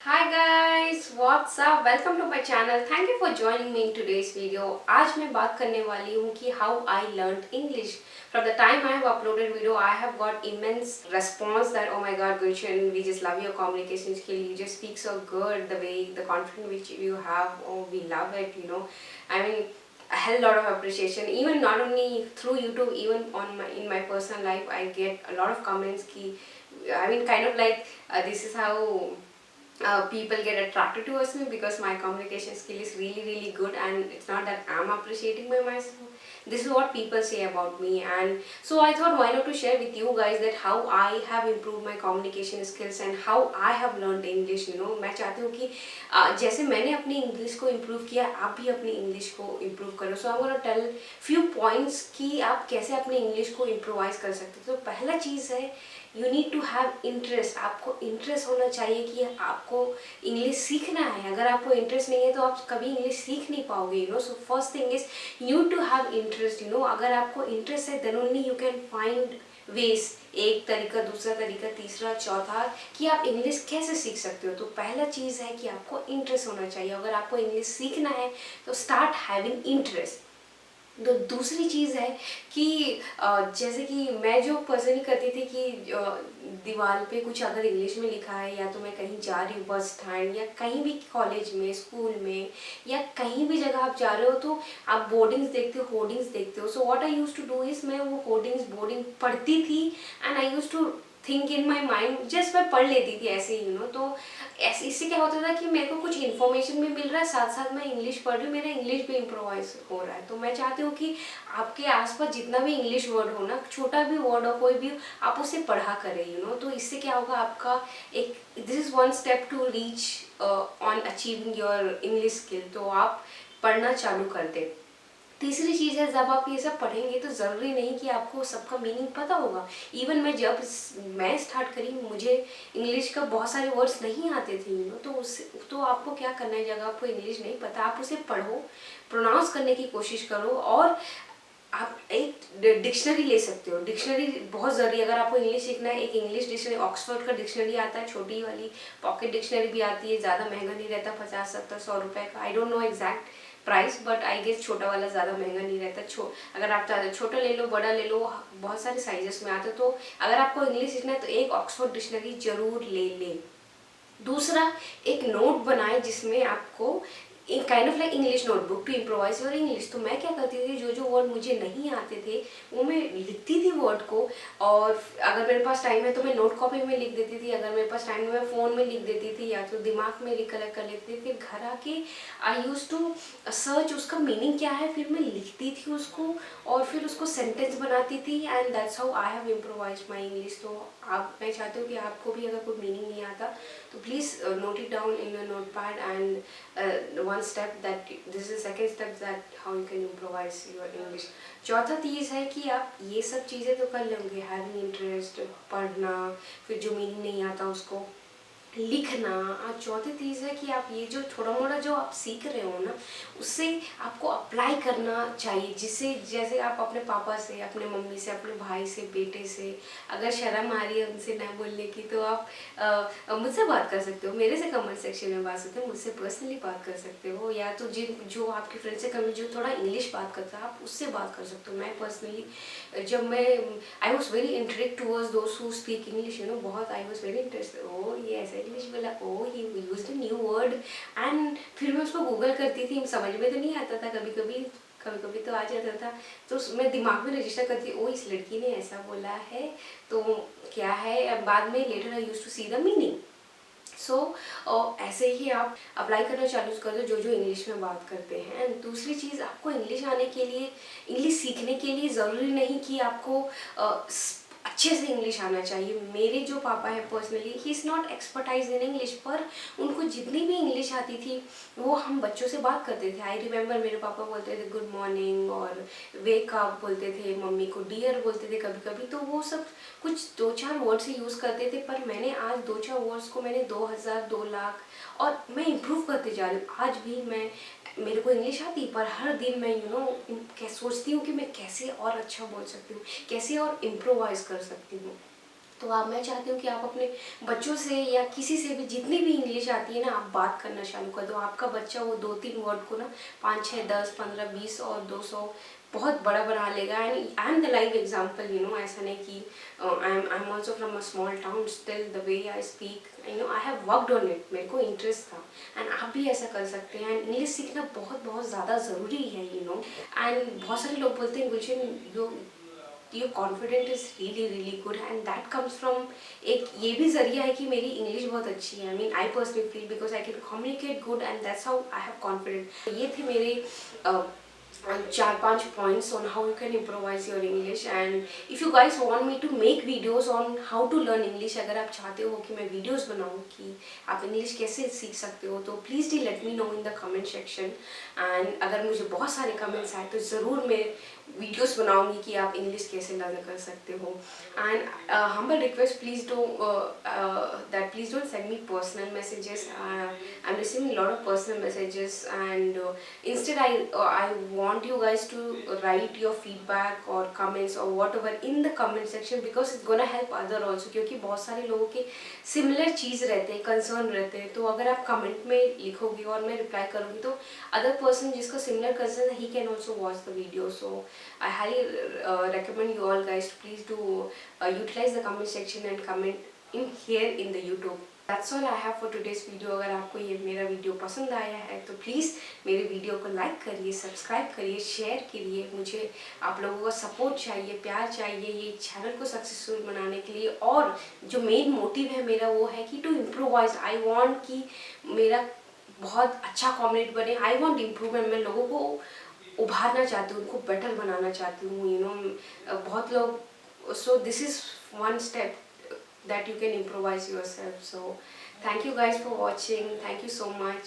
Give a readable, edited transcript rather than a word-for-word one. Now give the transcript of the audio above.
Hi guys, what's up? Welcome to my channel. Thank you for joining me in today's video. आज मैं बात करने वाली हूँ कि how I learned English. From the time I have uploaded video, I have got immense response that oh my God, Gulshan, we just love your communication skill. You just speak so good. The way, the confidence which you have, oh we love it. I mean a hell lot of appreciation. Even not only through YouTube, even on in my personal life, I get a lot of comments. I mean, kind of like this is how people get attracted towards me because my communication skill is really good, and it's not that I'm appreciating by myself. This is what people say about me, and so I thought why not to share with you guys that how I have improved my communication skills and how I have learned English. मैं चाहती हूँ कि जैसे मैंने अपनी English को improve किया, आप भी अपनी इंग्लिश को इम्प्रूव करो. So I gonna tell few points कि आप कैसे अपनी इंग्लिश को इम्प्रोवाइज कर सकते हो. तो पहला चीज़ है, you need to have interest. आपको इंटरेस्ट होना चाहिए कि आपको इंग्लिश सीखना है. अगर आपको इंटरेस्ट नहीं है तो आप कभी इंग्लिश सीख नहीं पाओगे. So first thing is you to have interest. अगर आपको इंटरेस्ट है then only you can find ways. एक तरीका, दूसरा तरीका, तीसरा, चौथा, कि आप इंग्लिश कैसे सीख सकते हो. तो पहला चीज़ है कि आपको इंटरेस्ट होना चाहिए. अगर आपको इंग्लिश सीखना है तो स्टार्ट हैविंग इंटरेस्ट. तो दूसरी चीज़ है कि जैसे कि मैं जो पर्सनली करती थी कि दीवार पे कुछ अगर इंग्लिश में लिखा है, या तो मैं कहीं जा रही हूँ बस स्टैंड या कहीं भी कॉलेज में, स्कूल में, या कहीं भी जगह आप जा रहे हो तो आप बोर्डिंग्स देखते हो, होर्डिंग्स देखते हो. So what I use to do is मैं वो बोर्डिंग पढ़ती थी, and I use to think in my mind. Just मैं पढ़ लेती थी ऐसे ही. तो ऐसे इससे क्या होता था कि मेरे को कुछ इन्फॉर्मेशन भी मिल रहा है, साथ साथ मैं इंग्लिश पढ़ रही हूँ, मेरा इंग्लिश भी इम्प्रोवाइज हो रहा है. तो मैं चाहती हूँ कि आपके आसपास जितना भी इंग्लिश वर्ड हो ना, छोटा भी वर्ड हो, कोई भी, आप उसे पढ़ा करें. तो इससे क्या होगा, आपका एक this is one step to reach on achieving your English skill. तो आप पढ़ना चालू कर दें. तीसरी चीज़ है, जब आप ये सब पढ़ेंगे तो ज़रूरी नहीं कि आपको सबका मीनिंग पता होगा. इवन मैं स्टार्ट करी, मुझे इंग्लिश का बहुत सारे वर्ड्स नहीं आते थे. तो आपको क्या करना है, जगह आपको इंग्लिश नहीं पता, आप उसे पढ़ो, प्रोनाउंस करने की कोशिश करो, और आप एक डिक्शनरी ले सकते हो. डिक्शनरी बहुत ज़रूरी है. अगर आपको इंग्लिश सीखना है, एक इंग्लिश डिक्शनरी, ऑक्सफोर्ड का डिक्शनरी आता है, छोटी वाली पॉकेट डिक्शनरी भी आती है, ज़्यादा महंगा नहीं रहता, 50, 70, 100 रुपये का. I don't know exact price, but I guess छोटा वाला ज़्यादा महंगा नहीं रहता. अगर आप ज़्यादा छोटा ले लो, बड़ा ले लो, बहुत सारे साइजेस में आते. तो अगर आपको इंग्लिश सीखना है तो एक ऑक्सफोर्ड डिक्शनरी जरूर ले लें. दूसरा, एक नोट बनाएं जिसमें आपको एक kind of like English notebook to improvise your English. तो मैं क्या करती थी, जो वर्ड मुझे नहीं आते थे वो मैं लिखती थी वर्ड को, और अगर मेरे पास टाइम है तो मैं नोट कॉपी में लिख देती थी, अगर मेरे पास टाइम है मैं फ़ोन में लिख देती थी, या तो दिमाग में रिकलेक्ट कर लेती थी. फिर घर आके आई यूज़ टू सर्च उसका मीनिंग क्या है, फिर मैं लिखती थी उसको, और फिर उसको सेंटेंस बनाती थी, and that's how I have improvise my English. तो मैं चाहती हूँ कि आपको भी अगर कोई मीनिंग नहीं आता तो please note it down in your note pad, and one step that this is second step that how you can improvise your English. चौथा चीज़ है कि आप ये सब चीज़ें तो कर लेंगे, हैविंग इंटरेस्ट, पढ़ना, फिर जो मीनिंग नहीं आता उसको लिखना. और चौथी चीज़ है कि आप ये जो थोड़ा मोड़ा जो आप सीख रहे हो ना, उससे आपको अप्लाई करना चाहिए. जिससे जैसे आप अपने पापा से, अपने मम्मी से, अपने भाई से, बेटे से अगर शर्म आ रही है उनसे ना बोलने की, तो आप मुझसे बात कर सकते हो, मेरे से कमेंट सेक्शन में बात सकते हो, मुझसे पर्सनली बात कर सकते हो, या तो जो आपके फ्रेंड से कभी जो थोड़ा इंग्लिश बात करता है आप उससे बात कर सकते हो. मैं पर्सनली जब मैं I was very interact towards दोस्त हु स्पीक इंग्लिश, बहुत I was very interested. Oh ये ऐसे इंग्लिश बोला, oh he used a new word, and फिर मैं उसको गूगल करती थी. समझ में तो नहीं आता था, कभी कभी तो आ जाता था. तो मैं दिमाग में रजिस्टर करती, ओ इस लड़की ने ऐसा बोला है तो क्या है. बाद में later I use to see the meaning. So ऐसे ही आप अप्लाई करना चालू कर दो जो इंग्लिश में बात करते हैं. एंड दूसरी चीज़, आपको इंग्लिश आने के लिए, इंग्लिश सीखने के लिए ज़रूरी नहीं कि आपको अच्छे से इंग्लिश आना चाहिए. मेरे जो पापा है personally, he is not expertise in English, पर उनको जितनी भी इंग्लिश आती थी वो हम बच्चों से बात करते थे. आई रिमेंबर मेरे पापा बोलते थे गुड मॉर्निंग, और वेक अप बोलते थे, मम्मी को डियर बोलते थे कभी कभी. तो वो सब कुछ 2-4 वर्ड से यूज़ करते थे, पर मैंने आज 2-4 वर्ड्स को मैंने 2000, 2 लाख, और मैं इम्प्रूव करते जा रही हूँ. आज भी मेरे को इंग्लिश आती, पर हर दिन मैं सोचती हूँ कि मैं कैसे और अच्छा बोल सकती हूँ, कैसे और इम्प्रोवाइज कर सकती हूँ. तो आप मैं चाहती हूँ कि आप अपने बच्चों से या किसी से भी जितनी भी इंग्लिश आती है ना, आप बात करना चालू कर दो। आपका बच्चा वो 2-3 वर्ड को ना 5, 6, 10, 15, 20 और 200 बहुत बड़ा बना लेगा। And I am the live example, you know. ऐसा नहीं कि I am also from a small town, still the way I speak, you know, I have worked on it. मेरे को इंटरेस्ट था एंड आप भी ऐसा कर सकते हैं। एंड इंग्लिश सीखना बहुत बहुत ज़्यादा ज़रूरी है, यू नो। एंड बहुत सारे लोग बोलते हैं गुलशन, your confidence is really good and that comes from एक ये भी जरिया है कि मेरी इंग्लिश बहुत अच्छी है। I mean I personally feel because I can communicate good and that's how I have confidence। ये थे मेरे 4-5 points on how you can improvise your English। and if you guys want me to make videos on how to learn English, अगर आप चाहते हो कि मैं videos बनाऊँ कि आप इंग्लिश कैसे सीख सकते हो, तो please D let me know in the comment section. And अगर मुझे बहुत सारे कमेंट्स आए तो ज़रूर मैं वीडियोस बनाऊंगी कि आप इंग्लिश कैसे लर्न कर सकते हो। And humble request, please don't send me personal messages। I'm receiving a lot of personal messages and instead I want you guys to write your feedback or comments or whatever in the comment section because it's gonna help other also। क्योंकि बहुत सारे लोगों के similar चीज़ रहते हैं, concern रहते हैं, तो अगर आप कमेंट में लिखोगे और मैं रिप्लाई करूँगी तो अदर पर्सन जिसका सिमिलर कंसर्न है, he can also watch the video. So I highly recommend you all guys to please do utilize the comment section and comment in here in the YouTube। That's all I have for today's video। अगर आपको ये मेरा video पसंद आया है तो please मेरे video को लाइक करिए, सब्सक्राइब करिए, शेयर करिए। मुझे आप लोगों का सपोर्ट चाहिए, प्यार चाहिए ये चैनल को सक्सेसफुल बनाने के लिए। और जो मेन मोटिव है मेरा वो है कि टू इम्प्रोवाइज। आई वॉन्ट कि मेरा बहुत अच्छा कॉमेडी बने। I want improvement. मैं लोगों को उभारना चाहती हूँ, उनको बेटर बनाना चाहती हूँ, यू नो। बहुत लोग, so this is one step that you can improvise your self. So thank you guys for watching, thank you so much.